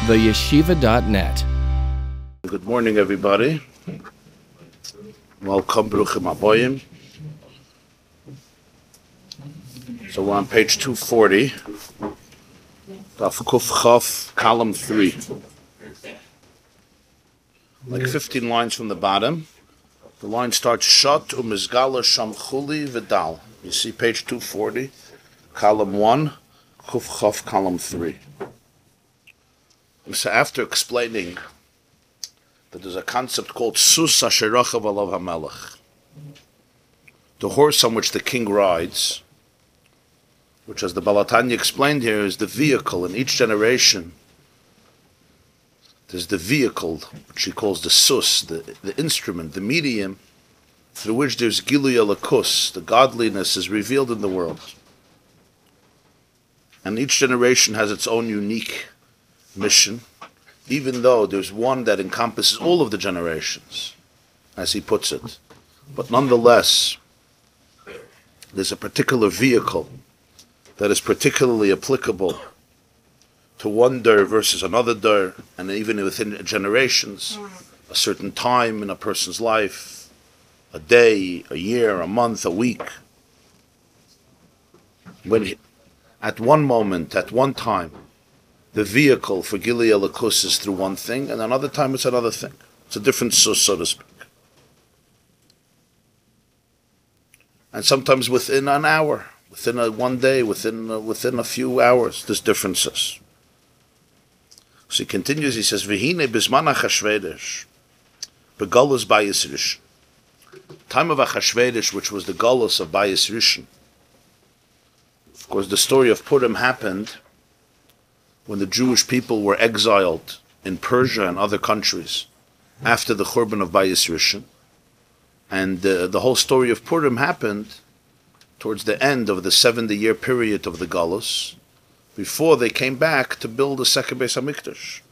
theyeshiva.net. Good morning, everybody. Welcome, Bruchim Aboyim. So we're on page 240, Daf Kuf Chaf, column 3. Like 15 lines from the bottom. The line starts Shot Umizgala Shamchuli Vidal. You see page 240, column 1, Kuf Chaf, column 3. So after explaining that there's a concept called Sisa Sherachav Alav HaMelech, the horse on which the king rides, which, as the Balatanya explained here, is the vehicle in each generation. There's the vehicle, which he calls the sus, the instrument, the medium, through which there's Gilui Alakus, the godliness is revealed in the world. And each generation has its own unique mission, even though there's one that encompasses all of the generations, as he puts it. But nonetheless, there's a particular vehicle that is particularly applicable to one dar versus another dar, and even within generations, a certain time in a person's life, a day, a year, a month, a week. When at one moment, at one time, the vehicle for Gilui Alakus is through one thing, and another time it's another thing. It's a different sus, so to speak. And sometimes within an hour, within one day, within a few hours, there's differences. So he continues, he says, V'hine bisman Achashverosh, begalus Bayis Rishon. Time of Achashverosh, which was the galus of Bayis Rishon. Of course, the story of Purim happened when the Jewish people were exiled in Persia and other countries after the Churban of Bayis Rishon. And the whole story of Purim happened towards the end of the 70-year period of the Galus, before they came back to build the second Beis HaMikdash.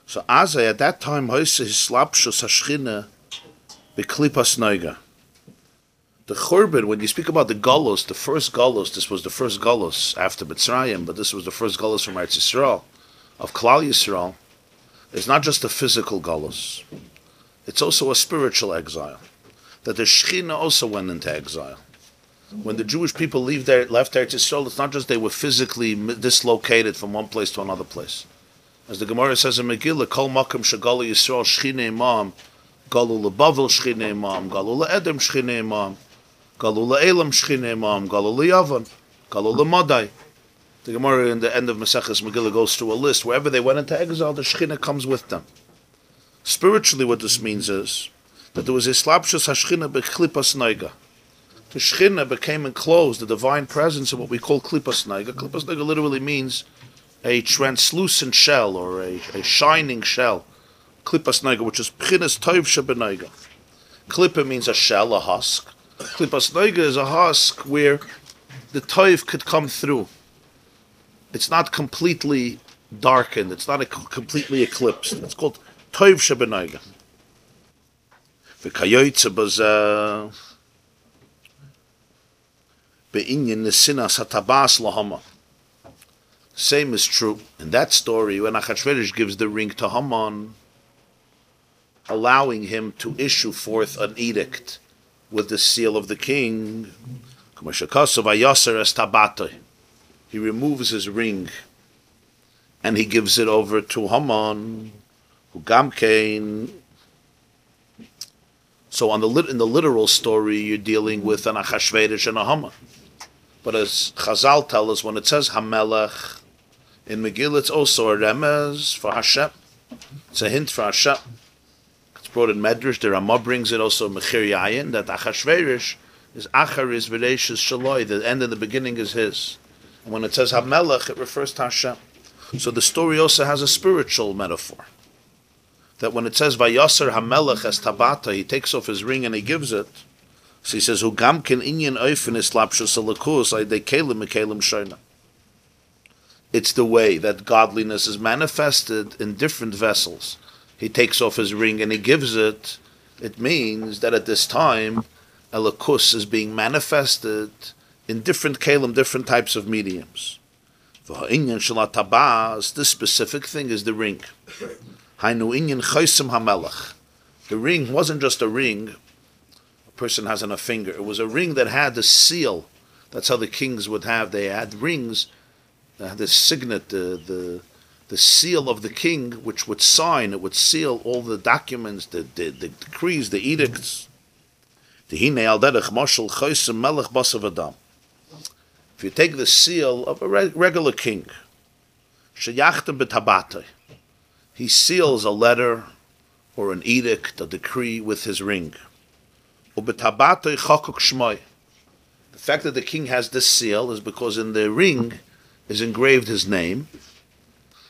So Azai, at that time, Hoise Hislapshus Hashchina Beklipas Noiga. The Churban, when you speak about the Galus, the first Galus, this was the first Galus after Mitzrayim, but this was the first Galus from Eretz Yisrael, of Klal Yisrael. It's not just a physical Galus. It's also a spiritual exile. That the Shechina also went into exile. When the Jewish people left Eretz Yisrael, it's not just they were physically dislocated from one place to another place. As the Gemara says in Megillah, Kol Makom Shegalu Yisrael Shechina Imam, Galu LeBavel Shechina Imam, Galu LeEdem Shechina Imam, Galu LeElam Shechina Imam, Galu LeYavan, Galu LeMadai. The Gemara in the end of Maseches Megillah goes through a list. Wherever they went into exile, the Shechina comes with them. Spiritually, what this means is that there was a Slapshus Hashchina Beklipas Noiga. The Shechina became enclosed, the divine presence of what we call Klipas Noiga. Klipas Noiga literally means a translucent shell or a shining shell. Klipas Noiga, which is Pchinas Tov Shebenaiga. Klippa means a shell, a husk. Klipas Noiga is a husk where the Tov could come through. It's not completely darkened. It's not completely eclipsed. It's called Tov Shebenaiga. V'kayoytze baza be'inyan nesinas hatabas lahama. Same is true in that story when Achashverosh gives the ring to Haman, allowing him to issue forth an edict with the seal of the king. He removes his ring and he gives it over to Haman, who gamkein. So in the literal story, you're dealing with an Achashverosh and a Haman. But as Chazal tell us, when it says Hamelech in Megillah, it's also a remez for Hashem. It's a hint for Hashem. It's brought in Medrash. The Ramah brings it also in Mechir Yayin, that Achashverosh is Achar is V'reishis Shaloi. The end and the beginning is his. And when it says Hamelech, it refers to Hashem. So the story also has a spiritual metaphor. That when it says Vayasar Hamelech es Tabata, he takes off his ring and he gives it. So he says, Hu gamkin inyan oifen islapshus alakus aydei kelim mekelim shoina. It's the way that godliness is manifested in different vessels. He takes off his ring and he gives it. It means that at this time, Elikus is being manifested in different kelim, different types of mediums. This specific thing is the ring. The ring wasn't just a ring a person has on a finger. It was a ring that had the seal. That's how the kings would have. They had rings, the signet, the seal of the king, which would sign. It would seal all the documents, the decrees, the edicts. If you take the seal of a regular king, he seals a letter or an edict, a decree with his ring. The fact that the king has this seal is because in the ring is engraved his name.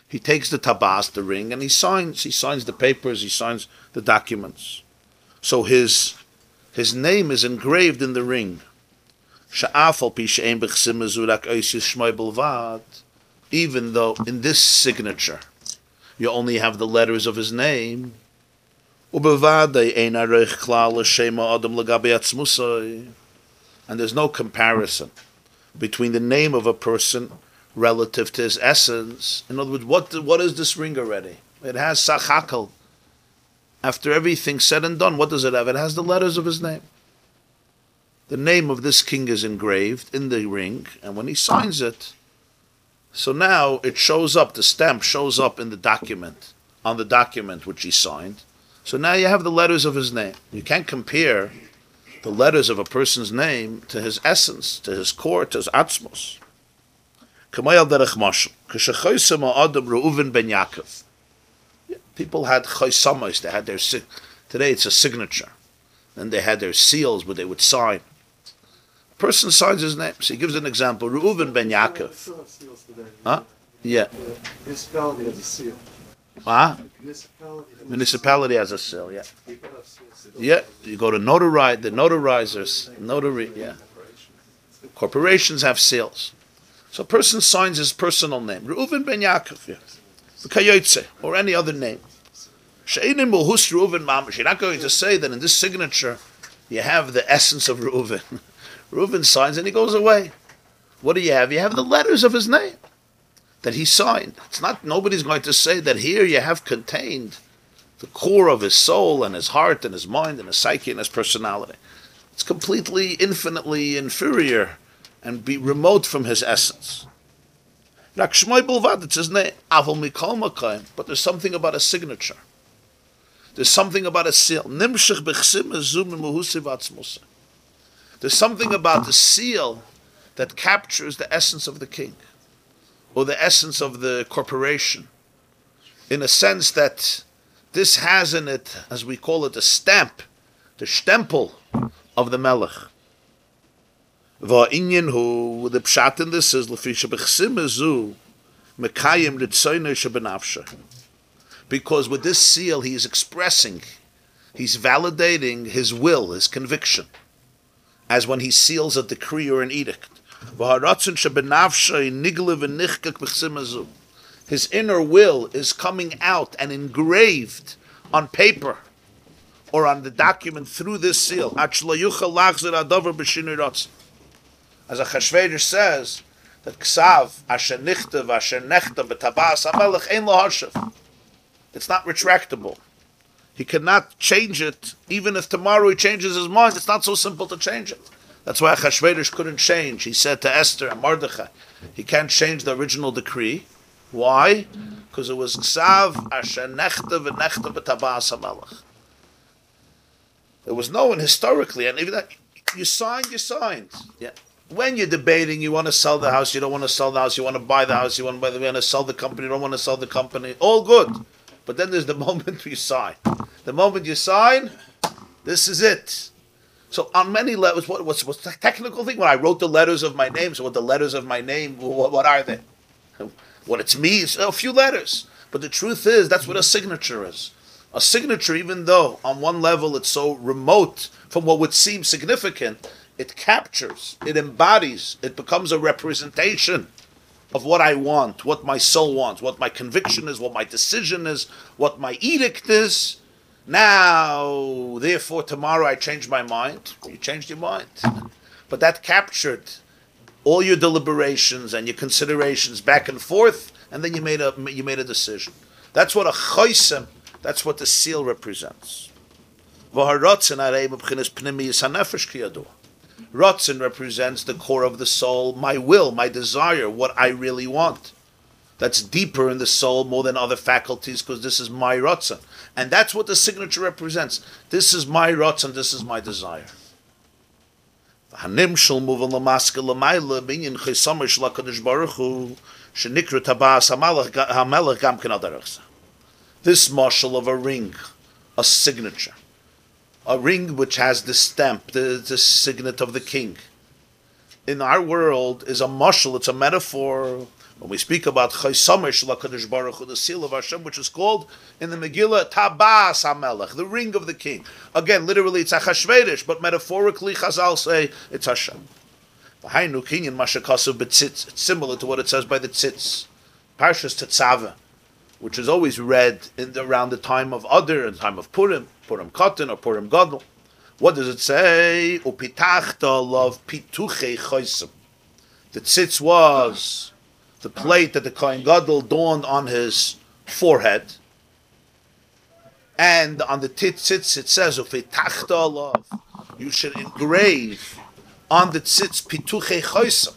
He takes the tabas, the ring, and he signs the papers, he signs the documents. So his name is engraved in the ring. Even though in this signature you only have the letters of his name, and there's no comparison between the name of a person relative to his essence. In other words, what is this ring already? It has sachakal. After everything said and done, what does it have? It has the letters of his name. The name of this king is engraved in the ring, and when he signs it, so now it shows up, the stamp shows up in the document, on the document which he signed. So now you have the letters of his name. You can't compare the letters of a person's name to his essence, to his core, to his atzmos. People had chaisamos, they had their, today it's a signature. Then they had their seals where they would sign. A person signs his name. So he gives an example. Reuven ben Yaakov. Huh? Yeah. Municipality has a seal. Huh? Municipality has a seal, yeah. Yeah, you go to notarize, the notarizers, notary, yeah. Corporations have seals. So a person signs his personal name. Reuven ben Yaakov, yeah. Kayotze, or any other name. You're not going to say that in this signature you have the essence of Reuven. Reuven signs and he goes away. What do you have? You have the letters of his name that he signed. It's not, nobody's going to say that here you have contained the core of his soul and his heart and his mind and his psyche and his personality. It's completely, infinitely inferior and be remote from his essence. It's his name. But there's something about a signature. There's something about a seal. There's something about the seal that captures the essence of the king or the essence of the corporation, in a sense that this has in it, as we call it, a stamp, the stempel of the melech. The pshat in this is because with this seal he is expressing, he's validating his will, his conviction, as when he seals a decree or an edict. His inner will is coming out and engraved on paper or on the document through this seal. As a Chassidus says, that ksav asher nichtav asher nechtav b'tabas hamelech ein lo hashav. It's not retractable. He cannot change it. Even if tomorrow he changes his mind, it's not so simple to change it. That's why Chassidus couldn't change. He said to Esther and Mordechai, he can't change the original decree. Why? Because it was ksav asher nechtav v'nechtav b'tabas hamelech. There was no one historically, and even that, you signed. Yeah. When you're debating, you want to sell the house, you don't want to sell the house, you want to buy the house, you want to sell the company, you don't want to sell the company, all good. But then there's the moment you sign. The moment you sign, this is it. So on many levels, what's the technical thing? When I wrote the letters of my name, so what the letters of my name, what are they? What it's me, it's a few letters. But the truth is, that's what a signature is. A signature, even though on one level it's so remote from what would seem significant, it captures, it embodies, it becomes a representation of what I want, what my soul wants, what my conviction is, what my decision is, what my edict is. Now, therefore, tomorrow I change my mind. You changed your mind. But that captured all your deliberations and your considerations back and forth, and then you made a decision. That's what a choisem, that's what the seal represents. Rotzen represents the core of the soul, my will, my desire, what I really want. That's deeper in the soul more than other faculties, because this is my rotzen. And that's what the signature represents. This is my rotzen, this is my desire. This marshal of a ring, a signature. A ring which has the stamp, the signet of the king. In our world is a marshal, it's a metaphor. When we speak about Chaisamer Shel HaKadosh Baruch Hu, the seal of Hashem, which is called in the Megillah Tabas HaMelech, the ring of the king. Again, literally it's Achashverosh, but metaphorically Chazal say it's Hashem. It's similar to what it says by the tzitz. Parshas Tetzaveh, which is always read around the time of Adar and the time of Purim Katan or Purim Gadol. What does it say? Upitachta lov pituchei choisem. The tzitz was the plate that the Kohen Gadol adorned on his forehead, and on the tzitz it says upitachta lov. You should engrave on the tzitz pituchei choisem,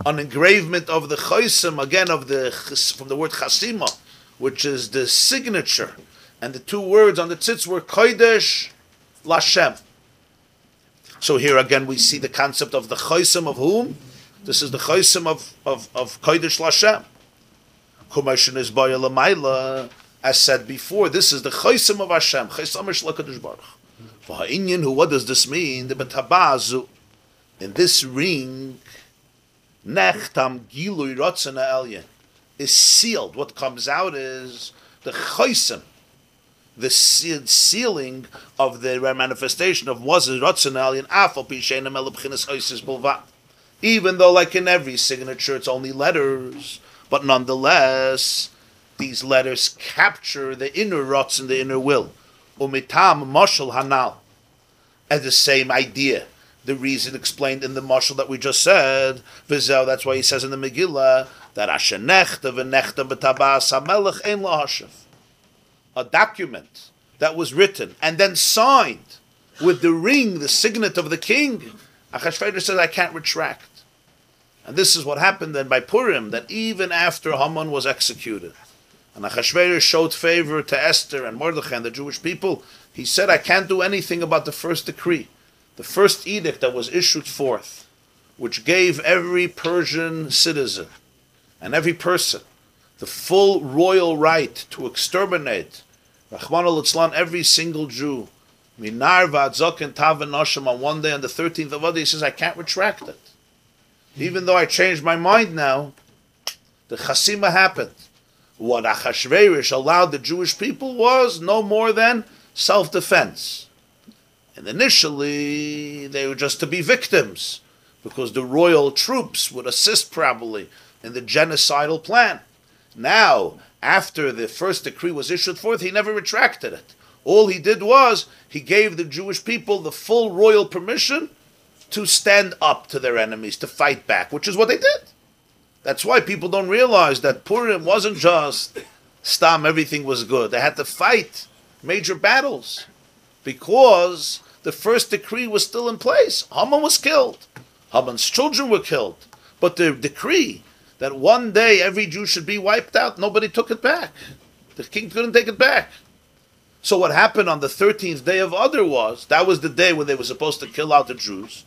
an engravement of the choisem, again from the word chasima, which is the signature, and the two words on the tzitz were kodesh lashem. So here again we see the concept of the choisem of whom? This is the choisem of kodesh lashem. Kumashon is baya lamaila, as said before. This is the choisem of Hashem. Chaisamer Shel HaKadosh Baruch Hu. What does this mean? The betabazu, in this ring, nechtam gilui rotzen ha'elyon, is sealed. What comes out is the choisem, the sealing of the manifestation of Moses rotzen ha'elyon, afal pishenim elabchinas choises bulvat. Even though, like in every signature, it's only letters, but nonetheless, these letters capture the inner rotzen, the inner will. Umitam mashal hanal, and the same idea. The reason explained in the mashal that we just said, Vizel, that's why he says in the Megillah that Asher nechta v'nechta b'tabas hamelech ein lahashav. A document that was written and then signed with the ring, the signet of the king. Achashverosh says, I can't retract. And this is what happened then by Purim, that even after Haman was executed, and Achashverosh showed favor to Esther and Mordechai and the Jewish people, he said, I can't do anything about the first decree. The first edict that was issued forth, which gave every Persian citizen and every person the full royal right to exterminate, Rachmana litzlan, every single Jew, Minar v'adzok and tav v'noshim, on one day on the 13th of Adar, he says, I can't retract it. Even though I changed my mind now, the chasima happened. What Achashverosh allowed the Jewish people was no more than self-defense. And initially, they were just to be victims, because the royal troops would assist probably in the genocidal plan. Now, after the first decree was issued forth, he never retracted it. All he did was, he gave the Jewish people the full royal permission to stand up to their enemies, to fight back, which is what they did. That's why people don't realize that Purim wasn't just stam, everything was good. They had to fight major battles, because the first decree was still in place. Haman was killed. Haman's children were killed. But the decree that one day every Jew should be wiped out, nobody took it back. The king couldn't take it back. So what happened on the 13th day of Adar was, that was the day when they were supposed to kill out the Jews.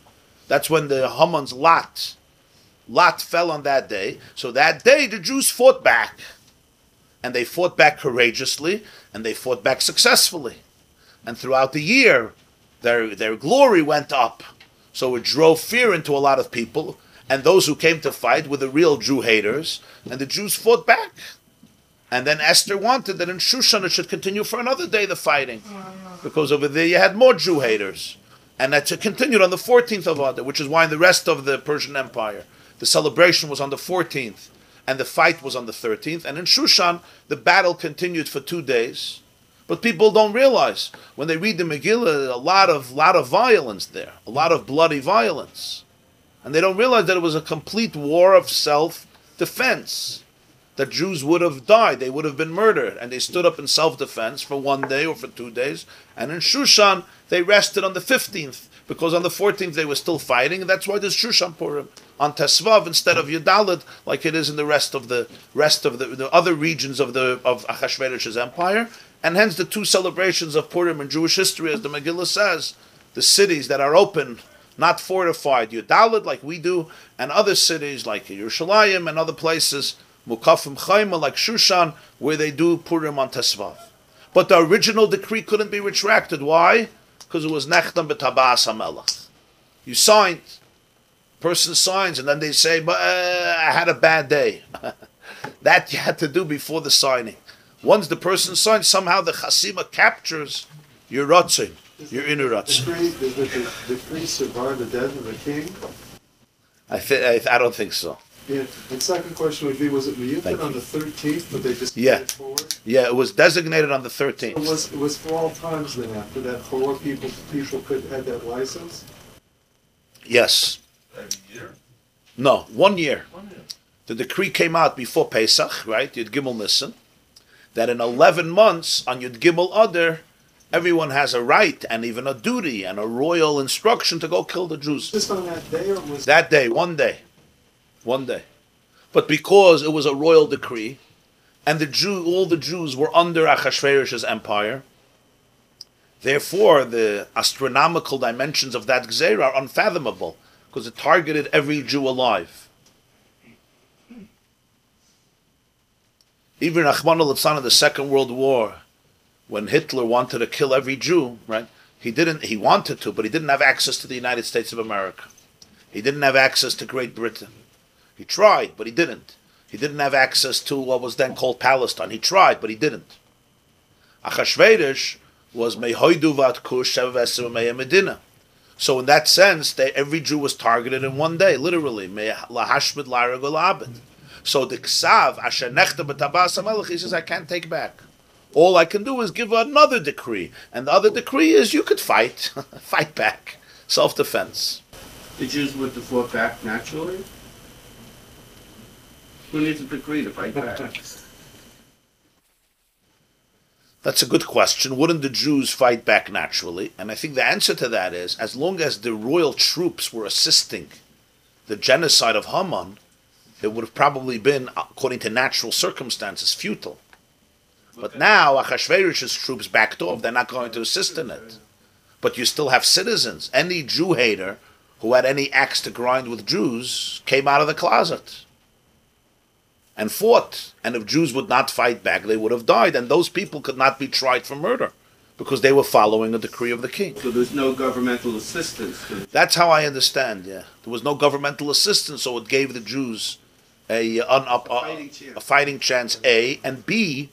That's when the Haman's lot fell on that day. So that day the Jews fought back. And they fought back courageously, and they fought back successfully. And throughout the year, their glory went up. So it drove fear into a lot of people, and those who came to fight were the real Jew haters, and the Jews fought back. And then Esther wanted that in Shushan it should continue for another day, the fighting, because over there you had more Jew haters. And that continued on the 14th of Adar, which is why in the rest of the Persian Empire, the celebration was on the 14th, and the fight was on the 13th. And in Shushan, the battle continued for 2 days. But people don't realize, when they read the Megillah, a lot of violence there, a lot of bloody violence. And they don't realize that it was a complete war of self-defense. That Jews would have died, they would have been murdered, and they stood up in self-defense for 1 day or for 2 days. And in Shushan, they rested on the 15th, because on the 14th they were still fighting, and that's why there's Shushan Purim on Tesvav instead of Yudalid, like it is in the rest of the other regions of Achashverosh's empire. And hence the 2 celebrations of Purim in Jewish history, as the Megillah says, the cities that are open, not fortified, Yudalid like we do, and other cities like Yerushalayim and other places, Mukafim Chaim, like Shushan, where they do Purim on Tesvav. But the original decree couldn't be retracted. Why? Because it was Nechtam b'Tabas HaMelech. You signed, person signs, and then they say, but I had a bad day. That you had to do before the signing. Once the person signs, somehow the Chasima captures your Ratzin, your inner Ratzin. Does the decree survive the death of the king? I don't think so. Yeah. And second question would be, was it Miyuchin on the 13th, but they just carried it forward? Yeah, it was designated on the 13th. It was for all times then after that, for people could have that license? Yes. Every year? No, 1 year. 1 year. The decree came out before Pesach, right? Yud Gimel Nisan, that in 11 months on Yud Gimel Adar, everyone has a right and even a duty and a royal instruction to go kill the Jews. Just on that day, or was that day, 1 day. 1 day. But because it was a royal decree, and all the Jews were under Achashverosh's empire, therefore the astronomical dimensions of that Gzeira are unfathomable, because it targeted every Jew alive. Even Rahman al-Litzan in the Second World War, when Hitler wanted to kill every Jew, right? He wanted to, but he didn't have access to the United States of America. He didn't have access to Great Britain. He tried, but he didn't. He didn't have access to what was then called Palestine. He tried, but he didn't. Achashverosh was Mehoidu vat Kush Medina. So in that sense, every Jew was targeted in 1 day, literally. Lahashmid laragul abed. So the Ksav, Asher Nechta b'Tabas HaMelech, he says, I can't take back. All I can do is give another decree. And the other decree is you could fight. Fight back. Self-defense. The Jews would have fought back naturally? Who needs a decree to fight back? That's a good question. Wouldn't the Jews fight back naturally? And I think the answer to that is, as long as the royal troops were assisting the genocide of Haman, it would have probably been, according to natural circumstances, futile. But now, Achashverosh's troops backed off. They're not going to assist in it. But you still have citizens. Any Jew hater who had any axe to grind with Jews came out of the closet and fought. And if Jews would not fight back, they would have died. And those people could not be tried for murder because they were following a decree of the king. So there's no governmental assistance? That's how I understand, yeah. There was no governmental assistance, so it gave the Jews a fighting chance, A. And B,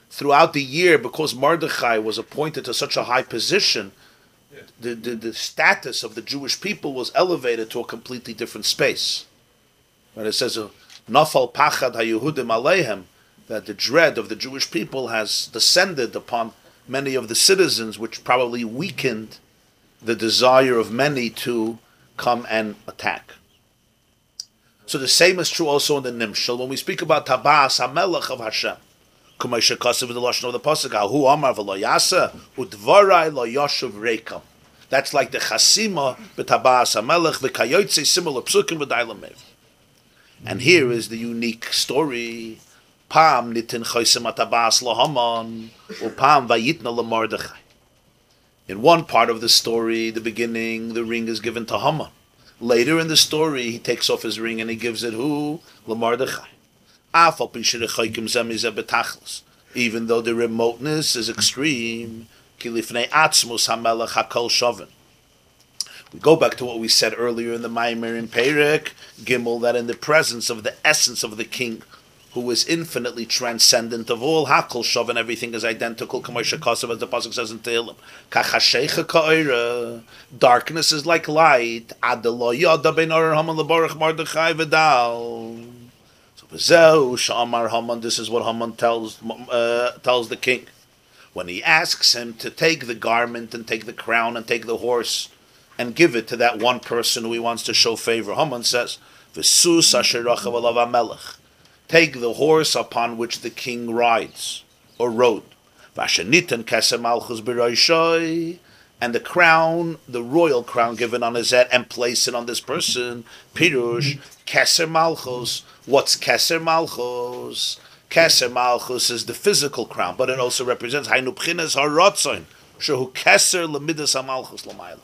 throughout the year, because Mordechai was appointed to such a high position, the status of the Jewish people was elevated to a completely different space. When it says, Nafal Pachad HaYehudim Alehem, that the dread of the Jewish people has descended upon many of the citizens, which probably weakened the desire of many to come and attack. So the same is true also in the Nimshal. When we speak about Tabas HaMelech of Hashem, Kumaysha Kasav in the Lashon of the Pasuk, Hu Amar V'lo Yasa, Udvarai Lo Yoshuv Reikam. That's like the Chasima b'Tabas HaMelech v'Kayotze similar Psukim v'Dailamev. And here is the unique story. Pam nitin choysem atabas lahaman, or pam vayitna lemordechai. In one part of the story, the beginning, the ring is given to Haman. Later in the story, he takes off his ring and he gives it who? Lemordechai. Even though the remoteness is extreme, kilifnei atzmus hamelech hakol shovin. We go back to what we said earlier in the Maamer in Perek Gimel, that in the presence of the essence of the king, who is infinitely transcendent of all, Hakol Shav, everything is identical, Kamoisha Kosav, as the Pasuk says in Tehillim. Kachasheicha ka'ira, darkness is like light, Adelo Yada ben Or Haman leborach Mordechai v'dal. So V'zeu Shamar Haman, this is what Haman tells the king. When he asks him to take the garment and take the crown and take the horse, and give it to that one person who he wants to show favor. Haman says, "V'sus asher rachav alav hamelech." Take the horse upon which the king rides or rode. V'asheniten keser malchus b'roishoi, and the crown, the royal crown given on his head, and place it on this person. Pirush keser malchus. What's keser malchus? Keser malchus is the physical crown, but it also represents hainu b'chinas harotzon shehu keser lemidas hamalchus lamayla.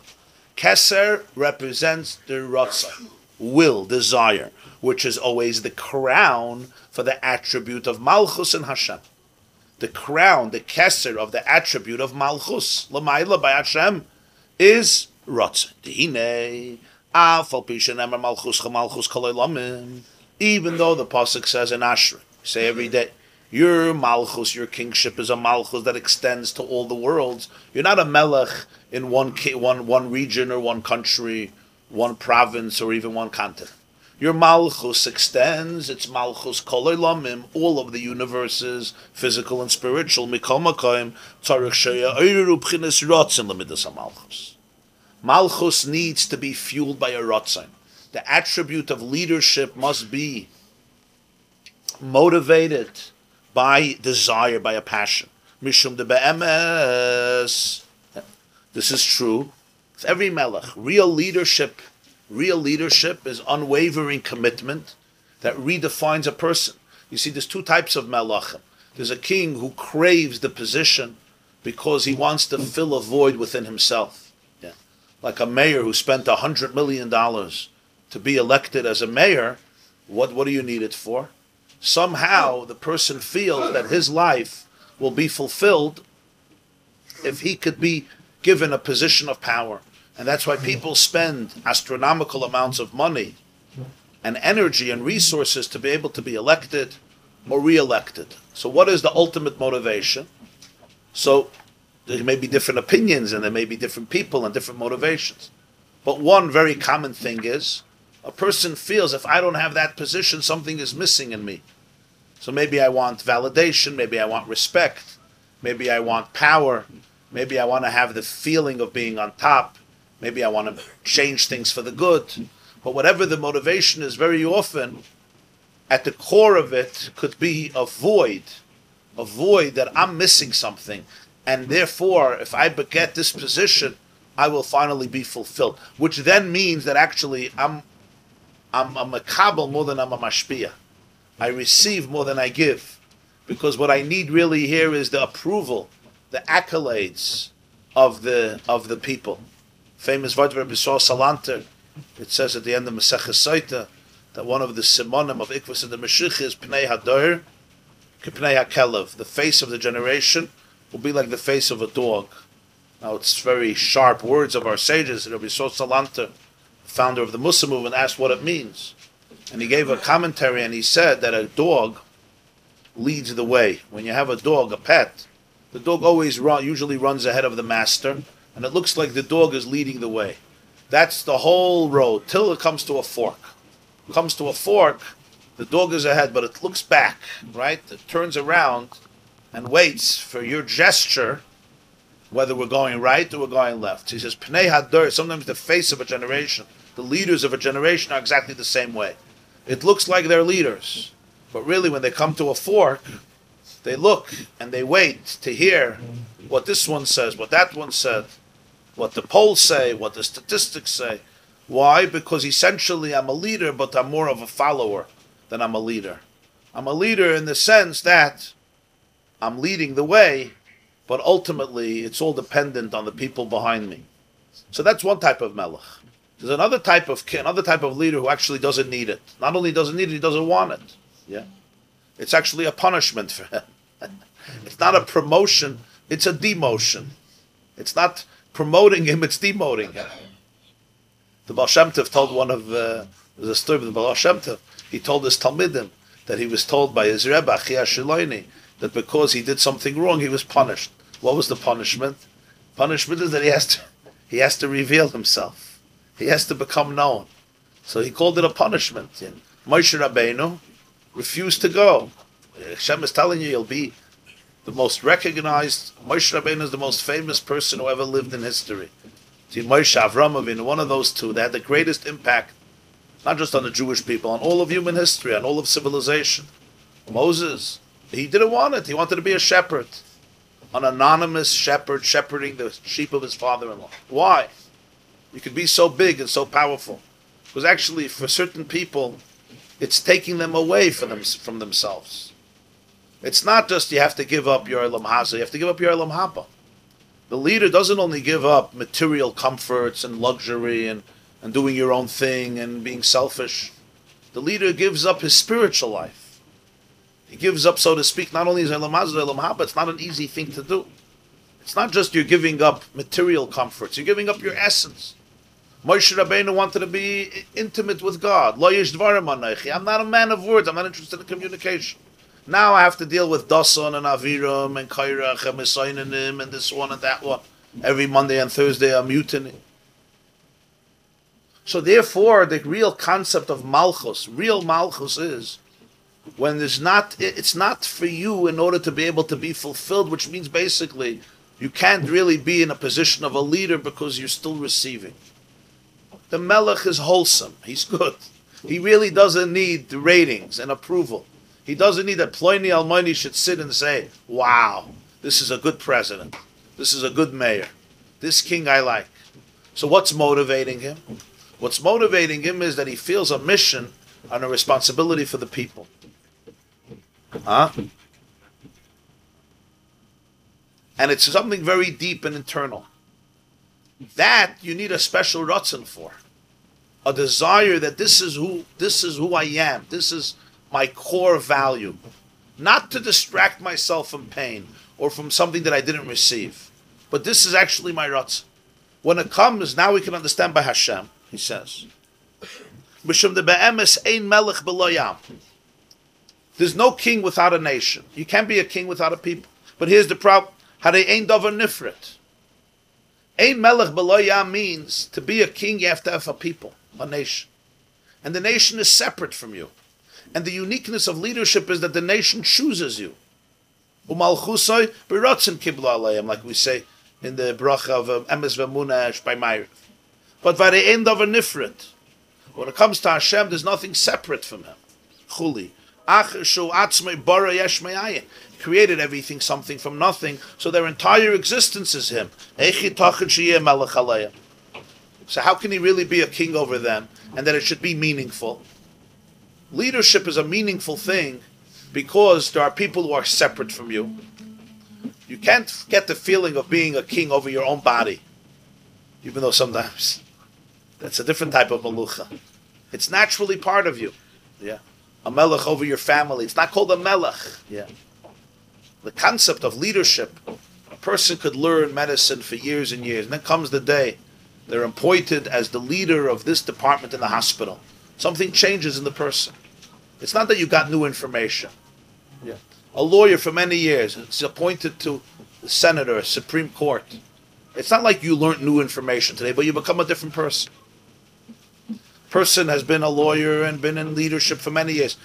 Keser represents the rotzon, will, desire, which is always the crown for the attribute of malchus and Hashem. The crown, the keser of the attribute of malchus, lamayla by Hashem, is rotzon. Dihine afal pishen emer malchus chamalchus kolei lamim. Even though the pasuk says in Ashra, say every day, your malchus, your kingship is a malchus that extends to all the worlds. You're not a melech in one region or one country, one province, or even one continent. Your malchus extends, it's malchus kol olamim, all of the universes, physical and spiritual. Mikol makom tzarich she'ya'oru b'chinas rotzon lemidas hamalchus. Malchus needs to be fueled by a rotzon. The attribute of leadership must be motivated by desire, by a passion. Mishum de be'emes. This is true. It's every melech. Real leadership is unwavering commitment that redefines a person. You see, there's two types of melachim. There's a king who craves the position because he wants to fill a void within himself. Yeah. Like a mayor who spent $100 million to be elected as a mayor. What do you need it for? Somehow the person feels that his life will be fulfilled if he could be given a position of power. And that's why people spend astronomical amounts of money and energy and resources to be able to be elected or re-elected. So what is the ultimate motivation? So there may be different opinions and there may be different people and different motivations. But one very common thing is a person feels if I don't have that position, something is missing in me. So maybe I want validation, maybe I want respect, maybe I want power, maybe I want to have the feeling of being on top, maybe I want to change things for the good. But whatever the motivation is, very often, at the core of it could be a void that I'm missing something. And therefore, if I get this position, I will finally be fulfilled. Which then means that actually I'm a makabel more than I'm a mashpia. I receive more than I give. Because what I need really here is the approval, the accolades of the people. Famous word of Rabbi Salanter, it says at the end of Masechus Sota that one of the simonim of Ikvus and the Mashiach is Pnei Adar, Pnei HaKelev. The face of the generation will be like the face of a dog. Now it's very sharp words of our sages. Rabbi Salanter, founder of the Muslim movement, asked what it means. And he gave a commentary and he said that a dog leads the way. When you have a dog, a pet, the dog usually runs ahead of the master, and it looks like the dog is leading the way. That's the whole road till it comes to a fork. It comes to a fork, the dog is ahead, but it looks back, right? It turns around and waits for your gesture, whether we're going right or we're going left. He says, Pnei Hadar, sometimes the face of a generation, the leaders of a generation are exactly the same way. It looks like they're leaders, but really when they come to a fork, they look and they wait to hear what this one says, what that one said, what the polls say, what the statistics say. Why? Because essentially I'm a leader, but I'm more of a follower than I'm a leader. I'm a leader in the sense that I'm leading the way, but ultimately it's all dependent on the people behind me. So that's one type of melech. There's another type of leader who actually doesn't need it. Not only doesn't need it, he doesn't want it. Yeah, it's actually a punishment for him. It's not a promotion; it's a demotion. It's not promoting him; it's demoting him. The Baal Shem Tov told there's a story of the Baal Shem Tov. He told his Talmidim that he was told by his Rebbe Achia Shiloini that because he did something wrong, he was punished. What was the punishment? Punishment is that he has to reveal himself. He has to become known. So he called it a punishment. Moshe Rabbeinu refused to go. Hashem is telling you you'll be the most recognized. Moshe Rabbeinu is the most famous person who ever lived in history. Moshe, Avram Avinu, one of those two, they had the greatest impact, not just on the Jewish people, on all of human history, on all of civilization. Moses, he didn't want it. He wanted to be a shepherd, an anonymous shepherd shepherding the sheep of his father-in-law. Why? You could be so big and so powerful. Because actually, for certain people, it's taking them away from themselves. It's not just you have to give up your Elam Haza, you have to give up your Elam Haba. The leader doesn't only give up material comforts and luxury and doing your own thing and being selfish. The leader gives up his spiritual life. He gives up, so to speak, not only his Elam Haza, Elam Haba, it's not an easy thing to do. It's not just you're giving up material comforts, you're giving up your essence. Moshe Rabbeinu wanted to be intimate with God. Lo yesh dvarim anochi. I'm not a man of words. I'm not interested in communication. Now I have to deal with Dasan and Aviram and Kairach and Messianim and this one and that one. Every Monday and Thursday I'm mutiny. So therefore, the real concept of Malchus, real Malchus is when it's not for you in order to be able to be fulfilled, which means basically you can't really be in a position of a leader because you're still receiving. The Melech is wholesome. He's good. He really doesn't need the ratings and approval. He doesn't need that Ploini Almighty should sit and say, wow, this is a good president. This is a good mayor. This king I like. So what's motivating him? What's motivating him is that he feels a mission and a responsibility for the people. And it's something very deep and internal. That you need a special ratzon for. A desire that this is who I am. This is my core value. Not to distract myself from pain or from something that I didn't receive. But this is actually my ratzon. When it comes, now we can understand by Hashem, he says. Mishum de be'emes ein melech b'lo yam. There's no king without a nation. You can't be a king without a people. But here's the problem. Harei ein davar nifrit. Ein melech b'lo yam means to be a king you have to have a people, a nation. And the nation is separate from you. And the uniqueness of leadership is that the nation chooses you. Umalchusoi b'rotzen kiblu alayim, like we say in the bracha of Emes v'Emunah by Maamer. But varei ein davar nifrit. When it comes to Hashem, there's nothing separate from Him. Chuli. Created everything, something from nothing, so their entire existence is Him. So how can He really be a king over them, and that it should be meaningful? Leadership is a meaningful thing because there are people who are separate from you. You can't get the feeling of being a king over your own body, even though sometimes that's a different type of malucha. It's naturally part of you. Yeah. A melech over your family. It's not called a melech. Yeah. The concept of leadership, a person could learn medicine for years and years, and then comes the day they're appointed as the leader of this department in the hospital. Something changes in the person. It's not that you got new information. Yeah. A lawyer for many years is appointed to the senator, Supreme Court. It's not like you learned new information today, but you become a different person. Person has been a lawyer and been in leadership for many years,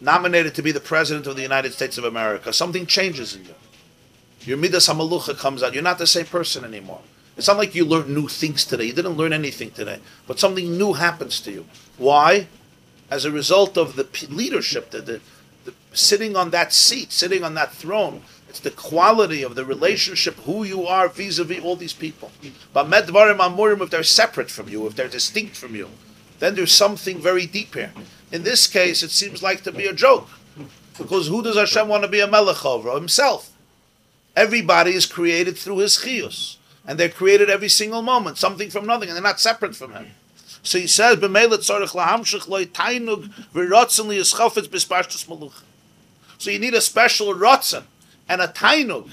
nominated to be the president of the United States of America. Something changes in you. Your midas hamalucha comes out. You're not the same person anymore. It's not like you learned new things today. You didn't learn anything today, but something new happens to you. Why? As a result of the leadership, the sitting on that seat, sitting on that throne. It's the quality of the relationship, who you are vis-a-vis all these people. But medvarim amurim, if they're separate from you, if they're distinct from you, then there's something very deep here. In this case, it seems like to be a joke. Because who does Hashem want to be a melech over? Himself. Everybody is created through His chiyus. And they're created every single moment, something from nothing, and they're not separate from Him. So He says, so you need a special rotzen and a tainug,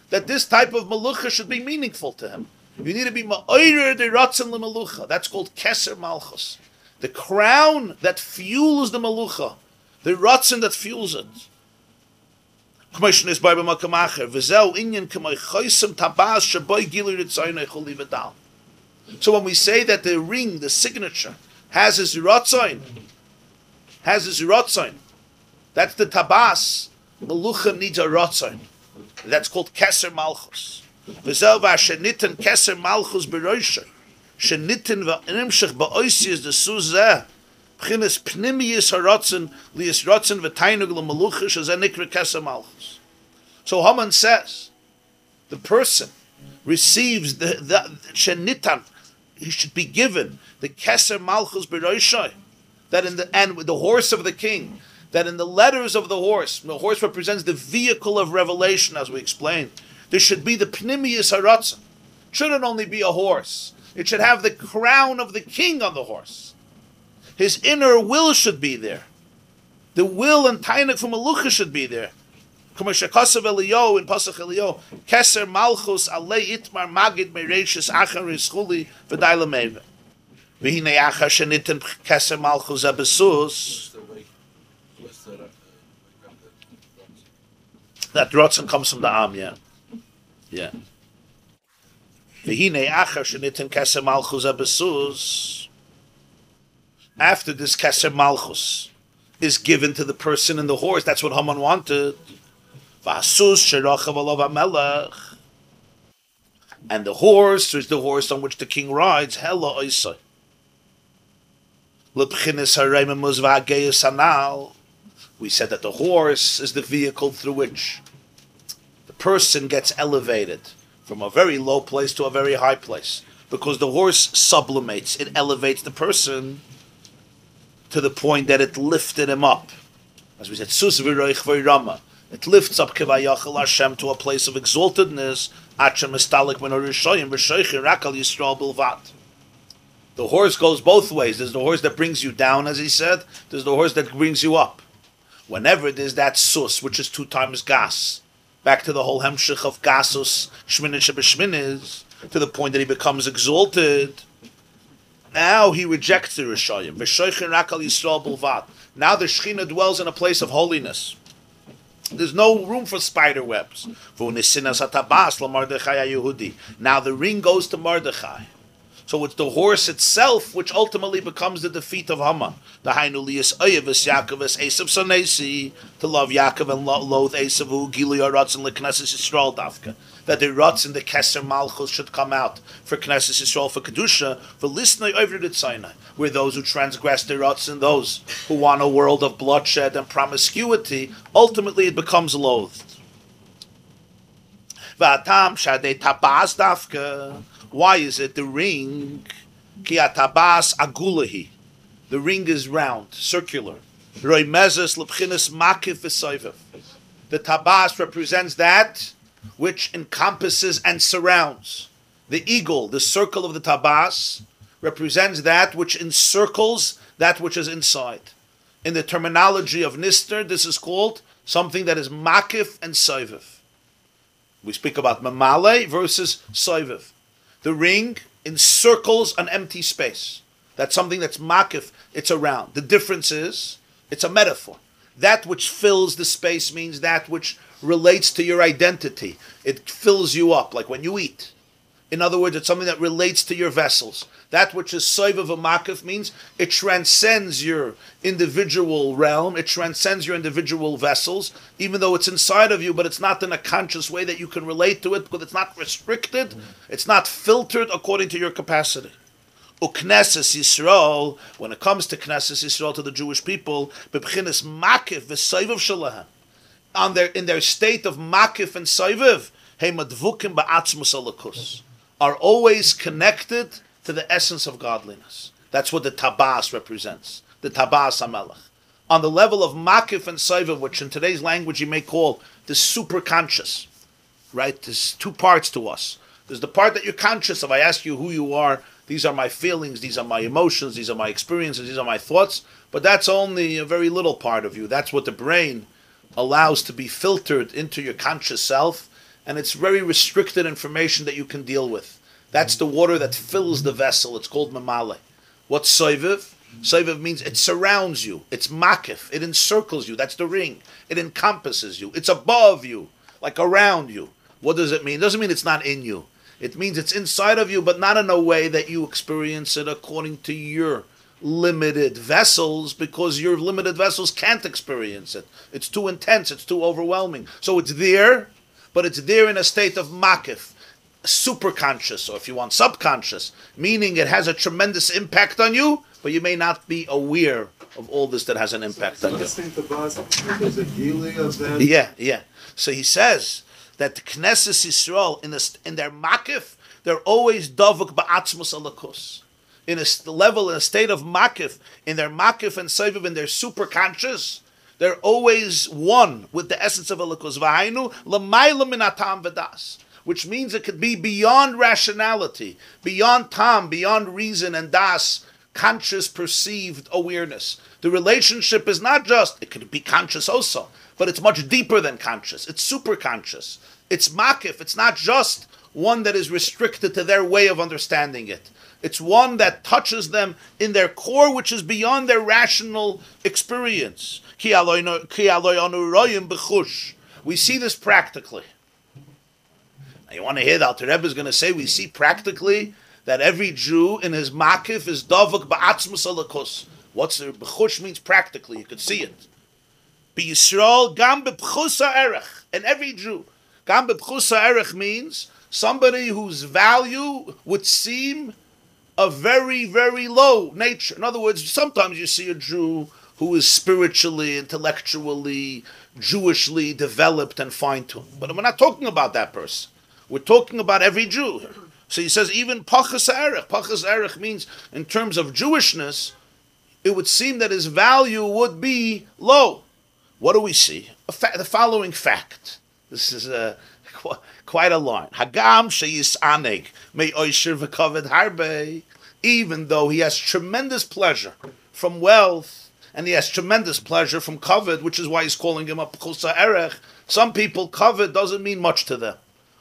that this type of malucha should be meaningful to Him. You need to be ma'oyer de rotzen l'malucha. That's called keser malchus. The crown that fuels the malucha. The rotzen that fuels it. So when we say that the ring, the signature, has his rotzen, that's the tabas. Malucha needs a rotzen. That's called keser malchus. shenitin v'nimshich ba'oisiyas the suzeh. B'chinas pnimiyis haratzen liyis ratzen v'tainug l'malucha shazeh nikra keser malchus. So Haman says, the person receives the shenitan, he should be given the keser malchus b'roishai, that in the and with the horse of the king, that in the letters of the horse represents the vehicle of revelation, as we explained. There should be the pnimiyus haratzon. It shouldn't only be a horse. It should have the crown of the king on the horse. His inner will should be there. The will and tainik from Malucha should be there. In Pasach Eliyahu, Keser Malchus Alei Itmar Magid Mereishis Achar Yischuli V'dai Lameva. V'hinei Achar Shenitin Keser Malchus Abesus. That Rotzen comes from the Am, yeah. Yeah. V'hinei Achar Shenitin Keser Malchus Abesus. After this Keser Malchus is given to the person in the horse, that's what Haman wanted. And the horse is the horse on which the king rides. Hella oisai. We said that the horse is the vehicle through which the person gets elevated from a very low place to a very high place, because the horse sublimates, it elevates the person to the point that it lifted him up. As we said, sus v'roich v'rama. It lifts up Kivayachal Hashem to a place of exaltedness. The horse goes both ways. There's the horse that brings you down, as he said. There's the horse that brings you up. Whenever there's that sus, which is 2 times gas, back to the whole hemshich of gasus, shminin shebeshminis, to the point that he becomes exalted. Now he rejects the Rishayim. Now the Shechina dwells in a place of holiness. There's no room for spider webs. Now the ring goes to Mordechai. So it's the horse itself which ultimately becomes the defeat of Haman. To love Yaakov and loathe Esav, that the Ratz and the Keser Malchus should come out for Knesset Yisrael, for Kedusha, for listening over the Tzayna, where those who transgress the Ratz and those who want a world of bloodshed and promiscuity, ultimately it becomes loathed. Why is it the ring? Ki atabas agulahi. The ring is round, circular. The tabas represents that which encompasses and surrounds. The eagle, the circle of the tabas, represents that which encircles that which is inside. In the terminology of Nister, this is called something that is makif and soiviv. We speak about mamale versus soiviv. The ring encircles an empty space. That's something that's makif, it's around. The difference is, it's a metaphor. That which fills the space means that which relates to your identity. It fills you up, like when you eat. In other words, it's something that relates to your vessels. That which is soivav makif means it transcends your individual realm, it transcends your individual vessels, even though it's inside of you, but it's not in a conscious way that you can relate to it, because it's not restricted, it's not filtered according to your capacity. Uknesses Yisrael, when it comes to Knesses Yisrael, to the Jewish people, b'bchinas makif v'soivav shalahem, in their state of makif and soivav, hemadvukim ba'atzmus alakus, are always connected to the essence of godliness. That's what the tabas represents, the tabas hamelech. On the level of makif and soivav, which in today's language you may call the superconscious, right? There's 2 parts to us. There's the part that you're conscious of. I ask you who you are. These are my feelings, these are my emotions, these are my experiences, these are my thoughts. But that's only a very little part of you. That's what the brain allows to be filtered into your conscious self. And it's very restricted information that you can deal with. That's the water that fills the vessel. It's called mamale. What's soiviv? Soiviv means it surrounds you. It's makif. It encircles you. That's the ring. It encompasses you. It's above you, like around you. What does it mean? It doesn't mean it's not in you. It means it's inside of you, but not in a way that you experience it according to your limited vessels, because your limited vessels can't experience it. It's too intense. It's too overwhelming. So it's there, but it's there in a state of makif. super conscious, or if you want subconscious, meaning it has a tremendous impact on you, but you may not be aware of all this that has an impact on you. There's a gili of them. Yeah. So he says that the Knesset Yisrael in their makif, they're always davuk ba'atzmus alakus. In a level, in a state of makif, in their makif and seviv, in their super conscious, they're always one with the essence of alakus. V'hainu l'mayla min hatam v'das, which means it could be beyond rationality, beyond tam, beyond reason and das, conscious perceived awareness. The relationship is not just, it could be conscious also, but it's much deeper than conscious. It's super conscious. It's makif. It's not just one that is restricted to their way of understanding it. It's one that touches them in their core, which is beyond their rational experience. We see this practically. Now you want to hear that the Rebbe is going to say, we see practically that every Jew in his makif is davuk ba'atzmus alakus. What's the b'chush means practically? You could see it. B'Yisrael gam b'pchusa erech. And every Jew, gam b'pchusa erech means somebody whose value would seem a very, very low nature. In other words, sometimes you see a Jew who is spiritually, intellectually, Jewishly developed and fine-tuned. But we're not talking about that person. We're talking about every Jew. So he says even pachas erech. Pachas erech means in terms of Jewishness, it would seem that his value would be low. What do we see? The following fact. This is quite a line. Hagam sheyisaneg may oisher v'kaved harbe. Even though he has tremendous pleasure from wealth, and he has tremendous pleasure from kavod, which is why he's calling him a pchusa erech. Some people, kavod doesn't mean much to them.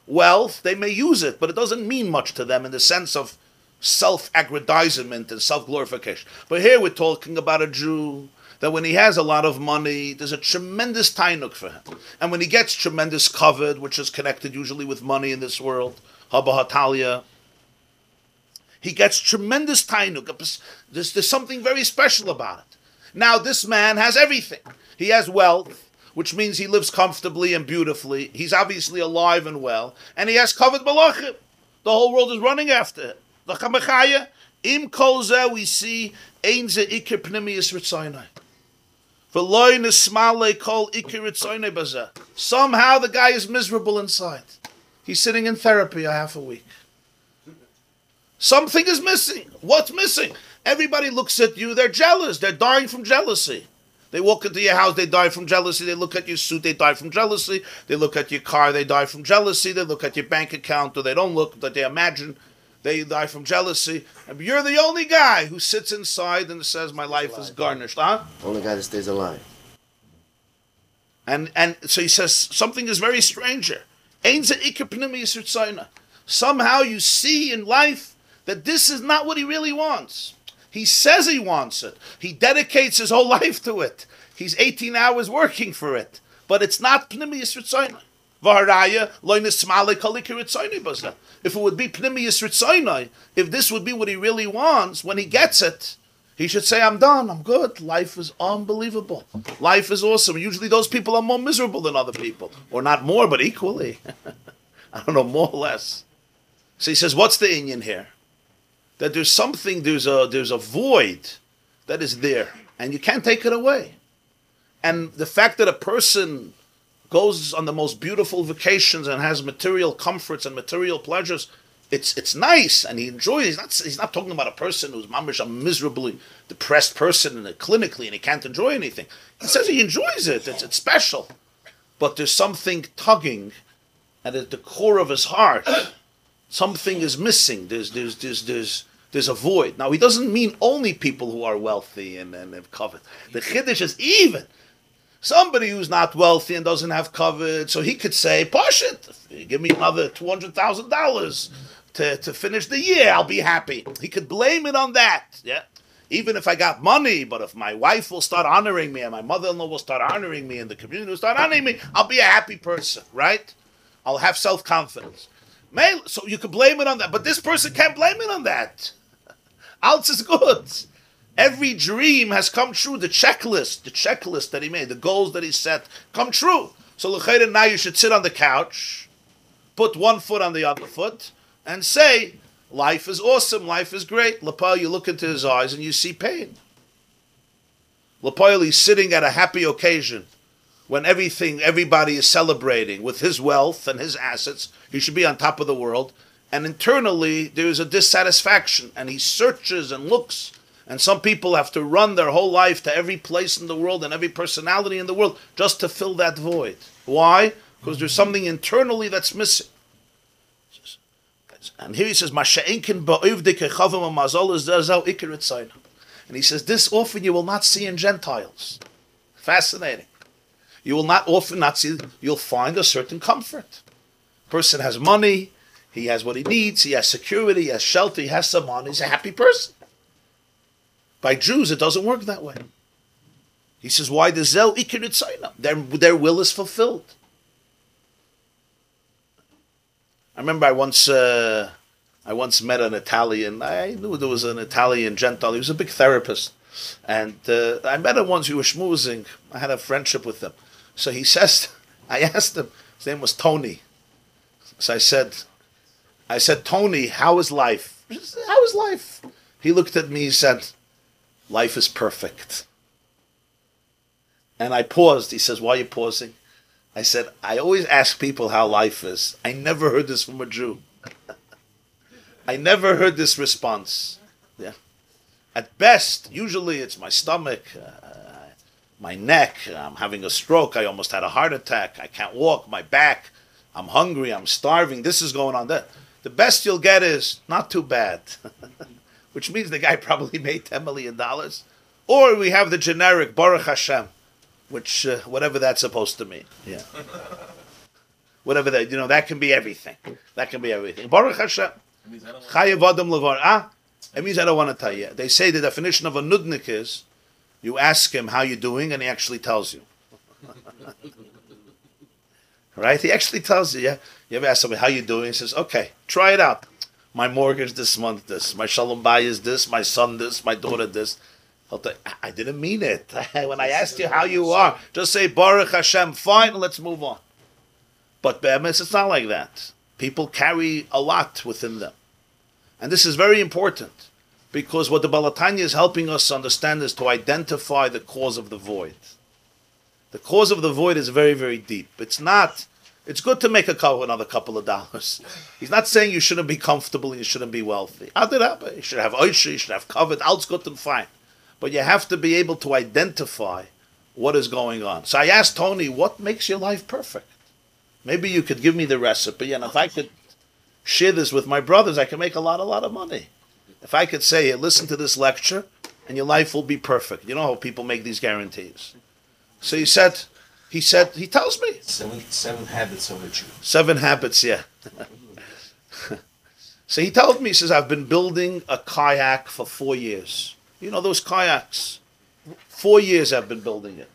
Wealth, they may use it, but it doesn't mean much to them in the sense of self-aggrandizement and self-glorification. But here we're talking about a Jew that when he has a lot of money, there's a tremendous tainuk for him. And when he gets tremendous kavod, which is connected usually with money in this world, haba hatalia, he gets tremendous tainuk. There's something very special about it. Now this man has everything. He has wealth, which means he lives comfortably and beautifully. He's obviously alive and well. And he has kavod malachim. The whole world is running after him. Im kol zeh we see ein ze ikir pnimiyus ritzaynai. V'loy nismalei kol ikir ritzaynai bazeh. Somehow the guy is miserable inside. He's sitting in therapy a half a week. Something is missing. What's missing? Everybody looks at you, they're jealous. They're dying from jealousy. They walk into your house, they die from jealousy. They look at your suit, they die from jealousy. They look at your car, they die from jealousy. They look at your bank account, or they don't look, but they imagine. They die from jealousy. And you're the only guy who sits inside and says, my life is garnished. Huh? Only guy that stays alive. And so he says, something is very strange here. Somehow you see in life that this is not what he really wants. He says he wants it. He dedicates his whole life to it. He's 18 hours working for it. But it's not pnimiyus ritzaynai. If it would be pnimiyus ritzaynai, if this would be what he really wants, when he gets it, he should say, I'm done, I'm good. Life is unbelievable. Life is awesome. Usually those people are more miserable than other people. Or not more, but equally. I don't know, more or less. So he says, what's the inyan here? That there's something, there's a void that is there, and you can't take it away. And the fact that a person goes on the most beautiful vacations and has material comforts and material pleasures, it's nice, and he enjoys it. He's not talking about a person who's mamish, a miserably depressed person clinically, and he can't enjoy anything. He says he enjoys it. It's special. But there's something tugging, and at the core of his heart, something is missing. There's a void. Now, he doesn't mean only people who are wealthy and have kavod. The chiddush is even somebody who's not wealthy and doesn't have kavod, so he could say, Pashit, give me another $200,000 to finish the year, I'll be happy. He could blame it on that. Yeah, even if I got money, but if my wife will start honoring me and my mother-in-law will start honoring me and the community will start honoring me, I'll be a happy person, right? I'll have self-confidence. So you could blame it on that, but this person can't blame it on that. Alts is good. Every dream has come true. The checklist that he made, the goals that he set, come true. So l'chayda, now you should sit on the couch put one foot on the other foot and say, life is awesome, life is great. Lapal, you look into his eyes and you see pain. Lapal, he's sitting at a happy occasion when everybody is celebrating with his wealth and his assets. He should be on top of the world. And internally, there is a dissatisfaction, and he searches and looks. And some people have to run their whole life to every place in the world and every personality in the world just to fill that void. Why? Because there's something internally that's missing. And here he says, and he says, this often you will not see in Gentiles. Fascinating. You will not often not see, you'll find a certain comfort. Person has money, he has what he needs, he has security, he has shelter, he has someone, he's a happy person. By Jews, it doesn't work that way. He says, why the zel ikir tzayna? Their will is fulfilled. I remember I once met an Italian. I knew there was an Italian Gentile. He was a big therapist. And I met him once. We were schmoozing. I had a friendship with him. So he says, I asked him, his name was Tony. So I said, Tony, how is life? He said, how is life? He looked at me, he said, life is perfect. And I paused. He says, why are you pausing? I said, I always ask people how life is. I never heard this from a Jew. I never heard this response. Yeah. At best, usually it's my stomach, my neck, I'm having a stroke, I almost had a heart attack, I can't walk, my back, I'm hungry, I'm starving, this is going on there. The best you'll get is not too bad, which means the guy probably made $10 million. Or we have the generic Baruch Hashem, which, whatever that's supposed to mean. Yeah. Whatever that, that can be everything. That can be everything. Baruch Hashem. Chayev Adam levar. It means I don't want to tell you. They say the definition of a Nudnik is, you ask him how you're doing, and he actually tells you. Right? He actually tells you, yeah? You ever ask somebody, how you doing? He says, okay, try it out. My mortgage this month, this. My shalom bayis this. My son this. My daughter this. I didn't mean it. When I asked you how you are, just say, Baruch Hashem, fine, let's move on. But it's not like that. People carry a lot within them. And this is very important, because what the Balatanya is helping us understand is to identify the cause of the void. The cause of the void is very, very deep. It's good to make another couple of dollars. He's not saying you shouldn't be comfortable and you shouldn't be wealthy. You should have oisha, you should have covered, all's good and fine. But you have to be able to identify what is going on. So I asked Tony, what makes your life perfect? Maybe you could give me the recipe, and if I could share this with my brothers, I can make a lot of money. If I could say, listen to this lecture, and your life will be perfect. You know how people make these guarantees. So he tells me. Seven habits of a Jew. 7 habits, yeah. So he told me, he says, I've been building a kayak for 4 years. You know those kayaks? 4 years I've been building it.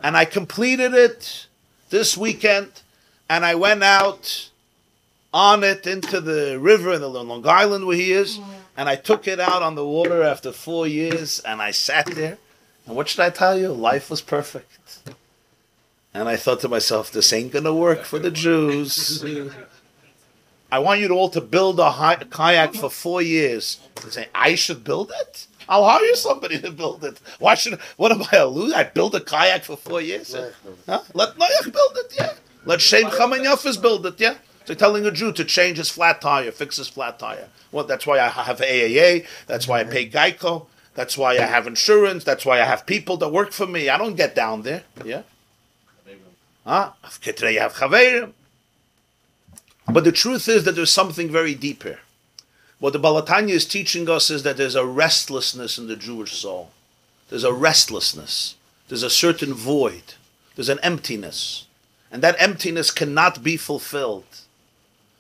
And I completed it this weekend, and I went out on it into the river in the Long Island where he is, and I took it out on the water after 4 years, and I sat there, and what should I tell you? Life was perfect. And I thought to myself, this ain't going to work for the Jews. I want you all to build a kayak for 4 years. And say, I should build it? I'll hire somebody to build it. What am I, a loser? I build a kayak for 4 years? Huh? Let Noach build it, yeah. Let Shem Chaim build it, yeah. So telling a Jew to change his flat tire, fix his flat tire. Well, that's why I have AAA. That's why I pay Geico. That's why I have insurance. That's why I have people that work for me. I don't get down there, yeah. Today you have Chaverim. But the truth is that there's something very deep here. What the Balatanya is teaching us is that there's a restlessness in the Jewish soul. There's a restlessness. There's a certain void. There's an emptiness. And that emptiness cannot be fulfilled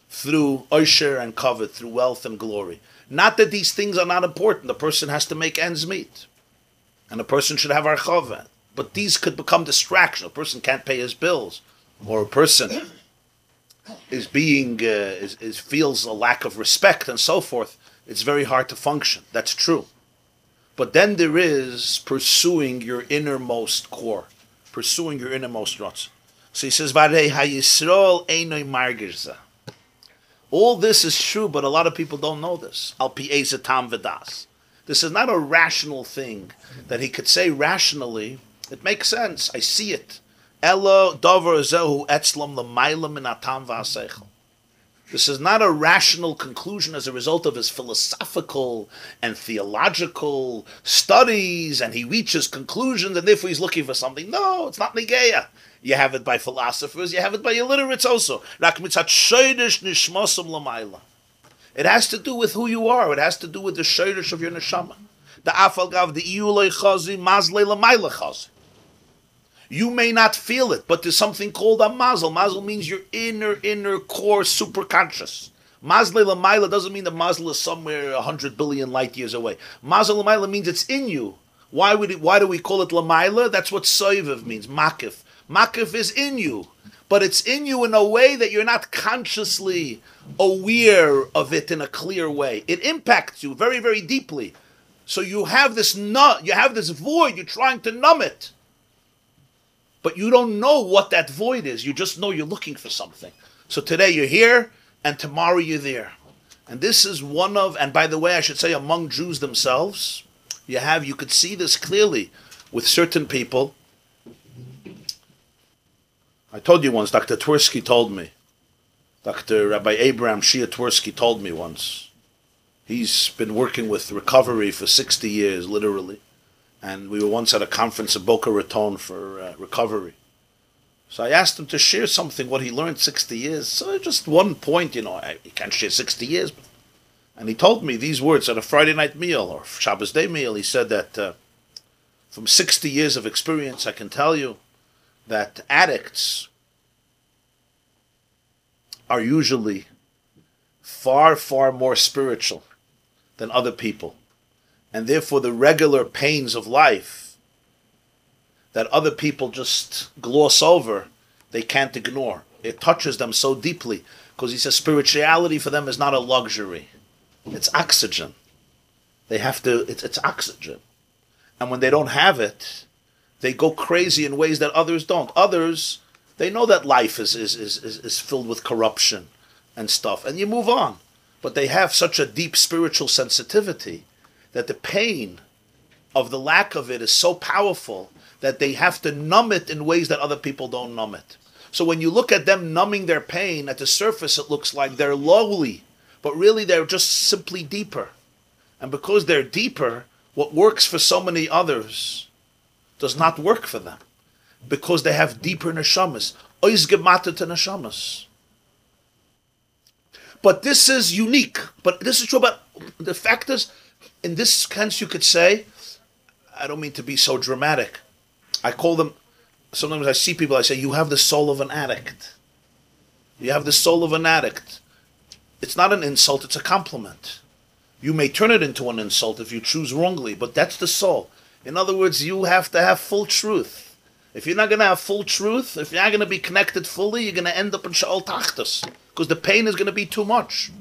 through osher and kavod, through wealth and glory. Not that these things are not important. The person has to make ends meet. And a person should have archava. But these could become distraction. A person can't pay his bills. Or a person is feels a lack of respect and so forth. It's very hard to function. That's true. But then there is pursuing your innermost core. Pursuing your innermost roots. So he says, Varei HaYisrael einoi margirza. All this is true, but a lot of people don't know this. Al pi eze tam v'das. This is not a rational thing that he could say rationally. It makes sense. I see it. Elo dover zehu etzlam l'mayla min atam v'aseichel. This is not a rational conclusion as a result of his philosophical and theological studies, and he reaches conclusions, and therefore he's looking for something. No, it's not negeya. You have it by philosophers, you have it by illiterates also. It has to do with who you are. It has to do with the shayrish of your neshama. The afalgav, the iyulei chazi, mazle l'mayla chazi. You may not feel it, but there's something called a mazel. Mazel means your inner core superconscious. Mazle l'mayla doesn't mean the mazel is somewhere 100 billion light years away. Mazel l'mayla means it's in you. Why do we call it l'mayla? That's what soiviv means, makif. Makif is in you, but it's in you in a way that you're not consciously aware of it in a clear way. It impacts you very, very deeply. So you have this void, you're trying to numb it. But you don't know what that void is. You just know you're looking for something. So today you're here, and tomorrow you're there. And this is one of, and by the way, I should say among Jews themselves, you could see this clearly with certain people. I told you once, Dr. Twersky told me, Dr. Rabbi Abraham Shia Twersky told me once, he's been working with recovery for 60 years, literally. And we were once at a conference in Boca Raton for recovery. So I asked him to share something, what he learned 60 years. So just one point, you can't share 60 years. And he told me these words at a Friday night meal or Shabbos day meal. He said that from 60 years of experience, I can tell you that addicts are usually far, far more spiritual than other people. And therefore the regular pains of life that other people just gloss over, they can't ignore. It touches them so deeply, because he says spirituality for them is not a luxury. It's oxygen. They have to, it's oxygen. And when they don't have it, they go crazy in ways that others don't. Others, they know that life is filled with corruption and stuff, and you move on. But they have such a deep spiritual sensitivity that the pain of the lack of it is so powerful that they have to numb it in ways that other people don't numb it. So when you look at them numbing their pain, at the surface it looks like they're lowly, but really they're just simply deeper. And because they're deeper, what works for so many others does not work for them, because they have deeper neshamas. Ois gemata to neshamas. But this is unique. But this is true about the fact is, in this sense, you could say, I don't mean to be so dramatic. I call them, sometimes I see people, I say, you have the soul of an addict. You have the soul of an addict. It's not an insult, it's a compliment. You may turn it into an insult if you choose wrongly, but that's the soul. In other words, you have to have full truth. If you're not going to have full truth, if you're not going to be connected fully, you're going to end up in Sha'ol Tachtas, because the pain is going to be too much.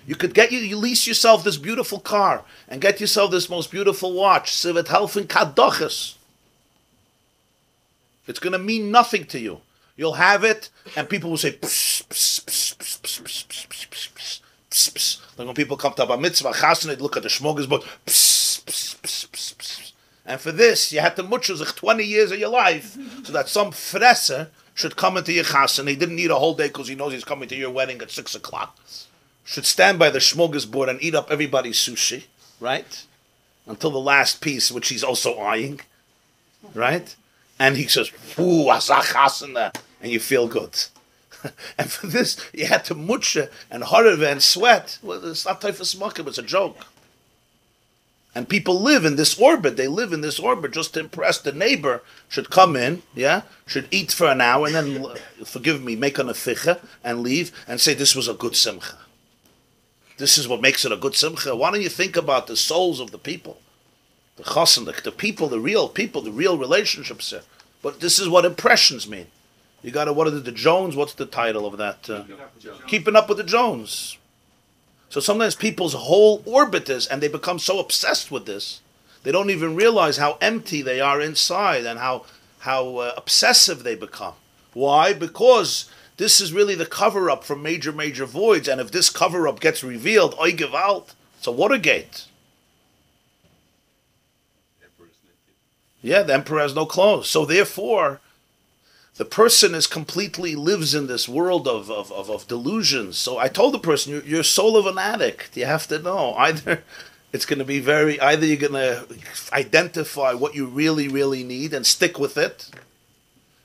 You could you lease yourself this beautiful car and get yourself this most beautiful watch. Sivet helfen kadoches. It's going to mean nothing to you. You'll have it, and people will say, pss, pss, pss, pss, pss, pss, pss, pss, pss, pss, pss. Like when people come to a mitzvah, chassan, they look at the smorgasbord, pss, pss, pss, pss, pss. And for this, you had to mutchuzich 20 years of your life, so that some fresser should come into your chassan. He didn't need a whole day because he knows he's coming to your wedding at 6 o'clock. Should stand by the smorgasbord and eat up everybody's sushi, right? Until the last piece, which he's also eyeing, right? And he says, "Ooh, asachasana," and you feel good. And for this, you had to mutcha and hurrive and sweat. Well, it's not typhus makim, it's a joke. And people live in this orbit. They live in this orbit just to impress the neighbor. Should come in, should eat for an hour, and then, forgive me, make an aficha and leave and say, this was a good simcha. This is what makes it a good simcha. Why don't you think about the souls of the people? The chassan, the people, the real relationships here. But this is what impressions mean. You got to, what are the Jones? What's the title of that? Keeping Up with the Jones. So sometimes people's whole orbit is, and they become so obsessed with this, they don't even realize how empty they are inside and how obsessive they become. Why? Because This is really the cover-up for major, major voids. And if this cover-up gets revealed, oy gewalt, it's a Watergate. Yeah, the emperor has no clothes. So therefore, the person is completely lives in this world of delusions. So I told the person, you're soul of an addict. You have to know. Either it's going to be either you're going to identify what you really, really need and stick with it.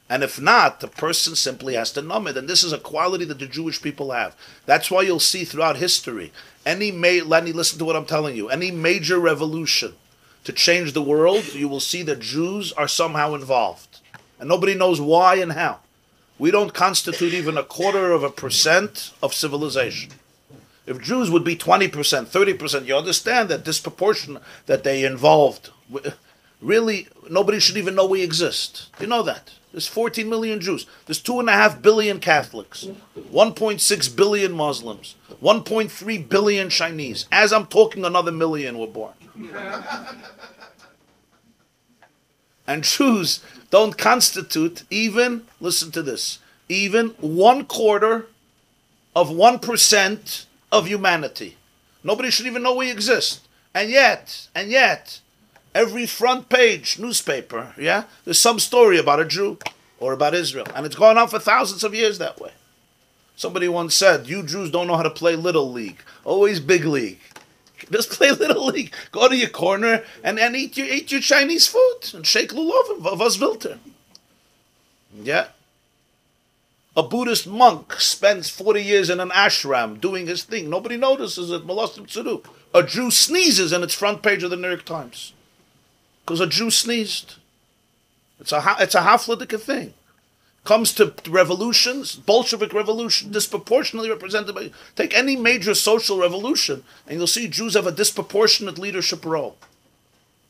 And if not, the person simply has to numb it. And this is a quality that the Jewish people have. That's why you'll see throughout history, Lenny, listen to what I'm telling you, any major revolution to change the world, you will see that Jews are somehow involved. And nobody knows why and how. We don't constitute even 0.25% of civilization. If Jews would be 20%, 30%, you understand that disproportion that they involved. Really, nobody should even know we exist. You know that. There's 14 million Jews. There's 2.5 billion Catholics. 1.6 billion Muslims. 1.3 billion Chinese. As I'm talking, another million were born. And Jews don't constitute even, listen to this, even 1/4 of 1% of humanity. Nobody should even know we exist. And yet, every front page newspaper, there's some story about a Jew or about Israel. And it's gone on for thousands of years that way. Somebody once said, you Jews don't know how to play Little League. Always Big League. Just play Little League. Go to your corner and eat your Chinese food and shake lulav was wilter. Yeah. A Buddhist monk spends 40 years in an ashram doing his thing. Nobody notices it. Molostim Tzuru. A Jew sneezes and it's front page of the New York Times. Because a Jew sneezed. It's a hafladik thing. Comes to revolutions, Bolshevik revolution, disproportionately represented by... Take any major social revolution, and you'll see Jews have a disproportionate leadership role.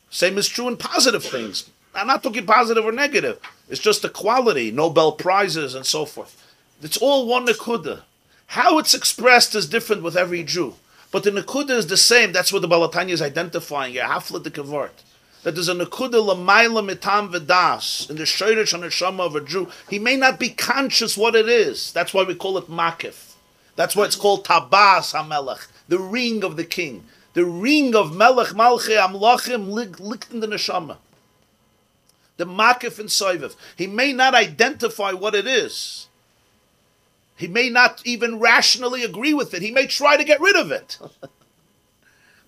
Same is true in positive things. I'm not talking positive or negative. It's just equality, Nobel Prizes, and so forth. It's all one nekuda. How it's expressed is different with every Jew. But the nekuda is the same. That's what the Balatanya is identifying here. Hafladik vart. That there's a nekuda l'mayla mitam v'das in the shayrish and neshama of a Jew. He may not be conscious what it is. That's why we call it makif. That's why it's called tabas hamelech, the ring of the king, the ring of melech malchei amlachim licked in the neshama. The makif and soiviv. He may not identify what it is. He may not even rationally agree with it. He may try to get rid of it.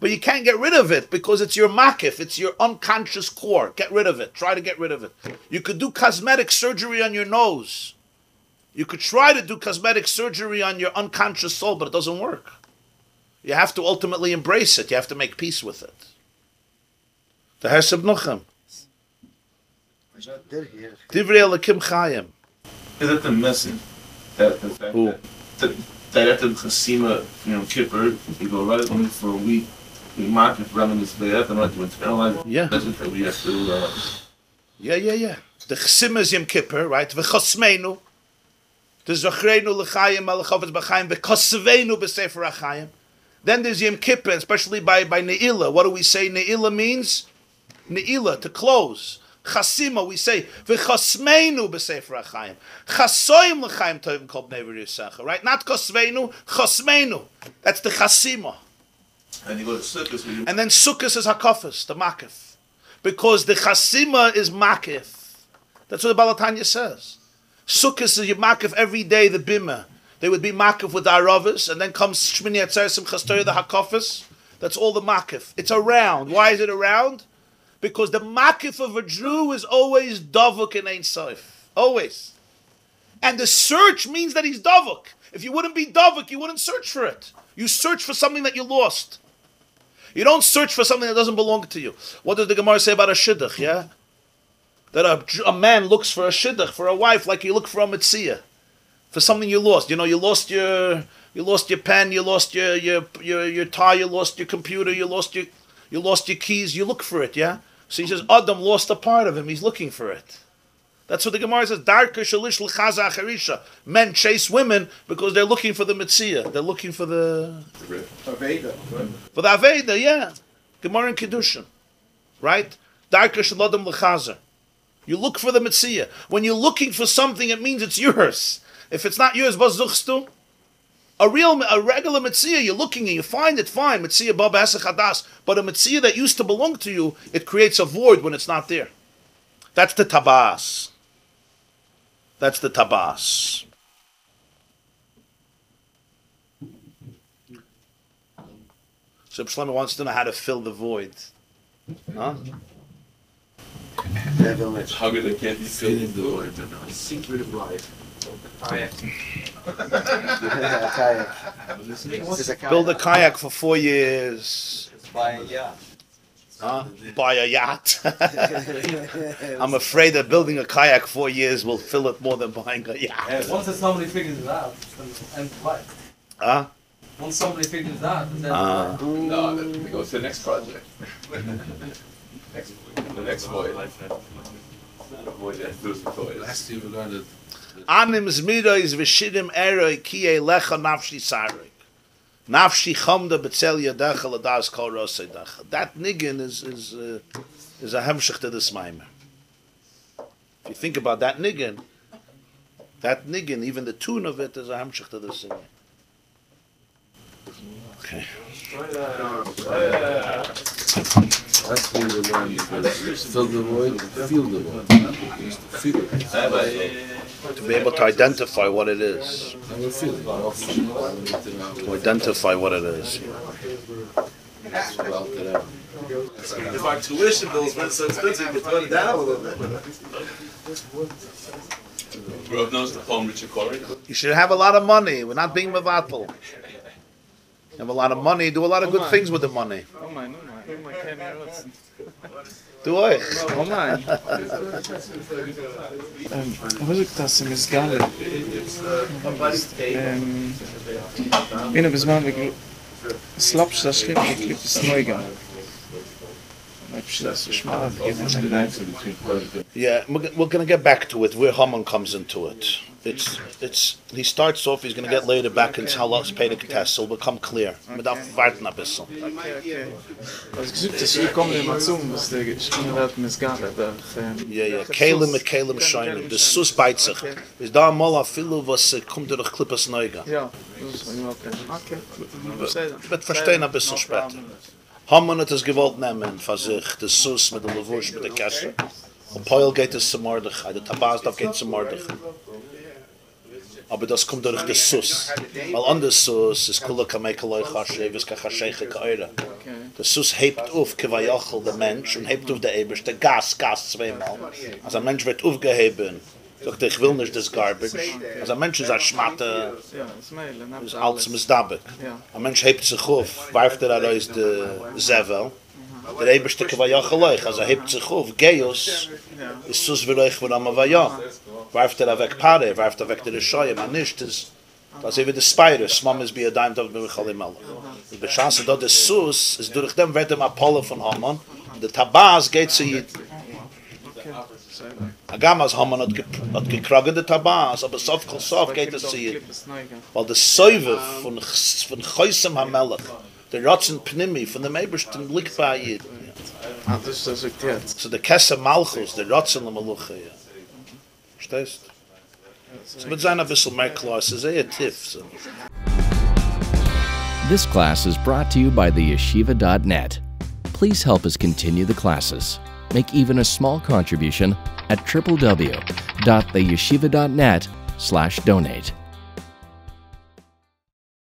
But you can't get rid of it because it's your makif, it's your unconscious core. Get rid of it. Try to get rid of it. You could do cosmetic surgery on your nose. You could try to do cosmetic surgery on your unconscious soul, but it doesn't work. You have to ultimately embrace it. You have to make peace with it. The Hesed Nochem. Divrei Elokim Chaim. Is that the message? That the fact that after the Chasima, Kippur, you go right only for a week. We mark if Raman is there, and not to internalize. Yeah. That's what we have to. Yeah. The Chasima is Yom Kippur, right? V'chosmeinu. The Zochreinu l'chayim malachavetz b'chayim v'kosveinu b'sefer achayim. Then there's Yom Kippur, especially by Ne'ilah. What do we say Ne'ilah means? Ne'ilah, to close. Chasima, we say v'chosmeinu b'sefer achayim. Chasoyim l'chayim tovim kol bnei v'risacha. Right? Not kosveinu, chosmeinu. That's the Chasima. And you go to Sukkot. And then Sukkot is Hakafis, the Makif. Because the Chasima is Makif. That's what the Balatanya says. Sukkot is your Makif every day, the Bima. They would be Makif with the Aravis, and then comes Shmini Atzer Simchas Torah, the Hakafis. That's all the Makif. It's around. Why is it around? Because the Makif of a Jew is always Davuk in Ein Sof. Always. And the search means that he's Davuk. If you wouldn't be Davuk, you wouldn't search for it. You search for something that you lost. You don't search for something that doesn't belong to you. What does the Gemara say about a shidduch, yeah? That a man looks for a shidduch, for a wife, like you look for a mitzvah, for something you lost. You lost your pen, you lost your tie, you lost your computer, you lost your keys. You look for it, yeah? So he says, Adam lost a part of him. He's looking for it. That's what the Gemara says. Darka shalish l'chaza acharisha. Men chase women because they're looking for the mitzvah. They're looking for the Aveda. For the Aveda, yeah. Gemara and Kedushin. Right? Darka shalodam l'chaza. You look for the mitzvah. When you're looking for something, it means it's yours. If it's not yours, was suchst du? A regular Metzia, you're looking and you find it fine, Metzia Bab Esach Hadas, but a Metzia that used to belong to you, it creates a void when it's not there. That's the tabas. That's the tabas. So Shlomo wants to know how to fill the void. Huh? How good it can't be filled in the void. Secret of life. Build a kayak for 4 years. Buy a yacht. Huh? Buy a yacht. I'm afraid that building a kayak 4 years will fill it more than buying a yacht. Once somebody figures it out, and what? Huh? Once somebody figures it out, then No, then we go to the next project. The next void. Last year we learned that Anim zmirois v'shirim eroi kiye lecha nafshi sarik. Nafshi chamda betzel yadecha ladas kol rosedecha. That niggin is a hemshech to this Maamer. If you think about that niggin, even the tune of it is a hemshech to this niggin. Okay. last year we learned that fill the void, feel the void. Feel it. To be able to identify what it is. Never feel it. To identify what it is. If our tuition bills weren't so expensive, you could turn it down a little bit. Rob knows the poem Richard Corey. You should have a lot of money. We're not being mevatel. You have a lot of money, do a lot of good things with the money. Oh my, can't Do I? Oh my. Was ik dat ze misgalen? Binnen bezmaan ik slapst dat schip ik liep het snooigen. Yeah, we're going to get back to it, where Haman comes into it. He starts off, he's going to get later back into how let's pay the test, so it'll become clear. Yeah, Kalim Shining. The Sus Beitzach. Is da mal a Filu, was kommt durch Klippes Neuga. Ja, okay. Wird verstehen ein bisschen später. Haman hat es gewollt nehmen von sich, der Sus mit der Levush, mit der Kesser. Und Paul geht es zum Mordechai, der Tabas darf geht zum Mordechai. Aber das kommt durch den Sus. Weil anders Sus ist Kula Kamekaloi Chashe, Viska Chasheche Kaira. Der Sus hebt auf Kevayachel, der Mensch, und hebt auf der Eberst, der Gas zweimal. Als ein Mensch wird aufgeheben, sagt ich will nicht das Garbage. Als ein Mensch ist ein Schmatte, ist alles Misdabek. Ein Mensch hebt sich auf, warft aus der Zevel. Der Eberste Kevayachel, also hebt sich auf, Geos, ist Sus Veroich von Amavaya. Warft weg Pare, warft weg der Scheu, man nicht ist. Das ist wie der Spirus, Mom ist bei Daim Tag bei Chalim Melech. Die Chance dort des Sus ist durch dem wird dem Apollo von Haman. Der Tabas geht zu Jid. Agamas Haman hat gekragen der Tabas, aber Sof geht es zu Jid. Weil der Säuve von Chaisem HaMelech, der Ratzen Pnimi von dem Ebersten liegt bei Jid. So der Kesse Malchus, der Ratzen HaMelech, Verstehst? Es wird sein ein bisschen mehr klar, es ist eher tief. This class is brought to you by theyeshiva.net. Please help us continue the classes. Make even a small contribution at www.theyeshiva.net/donate.